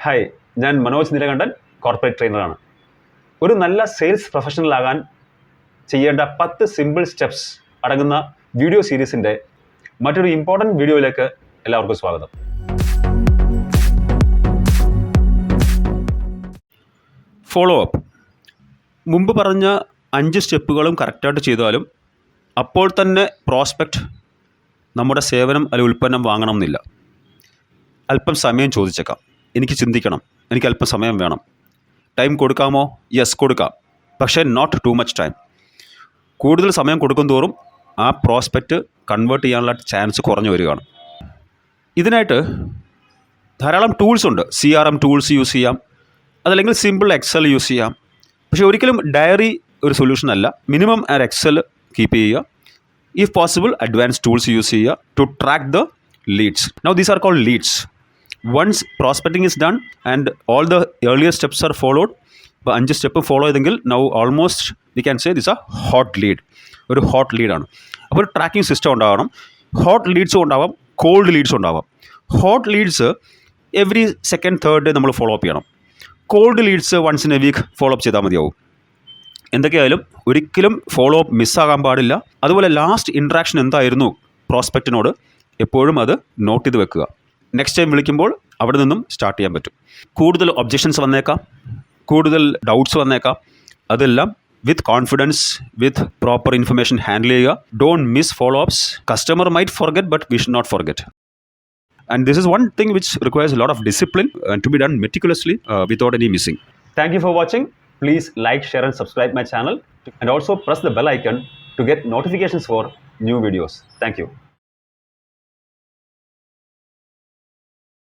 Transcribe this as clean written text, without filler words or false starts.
Hi, ഞാൻ Manoj നിലകണ്ഠൻ, corporate ട്രെയിനറാണ്. ഒരു നല്ല സെയിൽസ് പ്രൊഫഷണൽ ആകാൻ ചെയ്യേണ്ട 10 സിമ്പിൾ സ്റ്റെപ്സ് അടങ്ങുന്ന വീഡിയോ സീരീസിൻ്റെ മറ്റൊരു ഇമ്പോർട്ടൻറ്റ് വീഡിയോയിലേക്ക് എല്ലാവർക്കും സ്വാഗതം. Follow up. മുമ്പ് പറഞ്ഞ 5 സ്റ്റെപ്പുകളും കറക്റ്റായിട്ട് ചെയ്താലും അപ്പോൾ തന്നെ പ്രോസ്പെക്റ്റ് നമ്മുടെ സേവനം അല്ലെങ്കിൽ ഉൽപ്പന്നം വാങ്ങണമെന്നില്ല. അല്പം സമയം ചോദിച്ചേക്കാം. എനിക്ക് ചിന്തിക്കണം, എനിക്ക് അല്പം സമയം വേണം. ടൈം കൊടുക്കാമോ? യെസ്, കൊടുക്കാം. പക്ഷേ നോട്ട് ടു മച്ച് ടൈം. കൂടുതൽ സമയം കൊടുക്കും തോറും ആ പ്രോസ്പെക്റ്റ് കൺവേർട്ട് ചെയ്യാനുള്ള ചാൻസ് കുറഞ്ഞു വരികയാണ്. ഇതിനായിട്ട് ധാരാളം ടൂൾസ് ഉണ്ട്. CRM ടൂൾസ് യൂസ് ചെയ്യാം, അതല്ലെങ്കിൽ സിമ്പിൾ എക്സൽ യൂസ് ചെയ്യാം. പക്ഷേ ഒരിക്കലും ഡയറി ഒരു സൊല്യൂഷൻ അല്ല. മിനിമം ഒരു എക്സൽ കീപ്പ് ചെയ്യുക. If possible advance tools use ചെയ്യുക to track the leads. Now these are cold leads. Once prospecting is done and all the earlier steps are followed, ഇപ്പോൾ 5 step follow ചെയ്തെങ്കിൽ now almost we can say this a hot lead. ഒരു hot ലീഡാണ്. അപ്പോൾ ഒരു tracking system ഉണ്ടാവണം. Hot ലീഡ്സും ഉണ്ടാവാം, cold ലീഡ്സും ഉണ്ടാവാം. Hot leads every second third day നമ്മൾ ഫോളോ അപ്പ് ചെയ്യണം. Cold leads once in a week follow up ചെയ്താൽ മതിയാവും. എന്തൊക്കെയായാലും ഒരിക്കലും ഫോളോ അപ്പ് മിസ്സാകാൻ പാടില്ല. അതുപോലെ ലാസ്റ്റ് ഇൻട്രാക്ഷൻ എന്തായിരുന്നു പ്രോസ്പെക്റ്റിനോട് എപ്പോഴും അത് നോട്ട് ചെയ്ത് വെക്കുക. നെക്സ്റ്റ് ടൈം വിളിക്കുമ്പോൾ അവിടെ നിന്നും സ്റ്റാർട്ട് ചെയ്യാൻ പറ്റും. കൂടുതൽ ഒബ്ജെക്ഷൻസ് വന്നേക്കാം, കൂടുതൽ ഡൗട്ട്സ് വന്നേക്കാം. അതെല്ലാം with confidence, with proper information handle ചെയ്യുക. Don't miss follow ups. Customer might forget, but we should not forget. And this is one thing which requires a lot of discipline and to be done meticulously without any missing. Thank you for watching. Please like, share and subscribe my channel and also press the bell icon to get notifications for new videos. Thank you.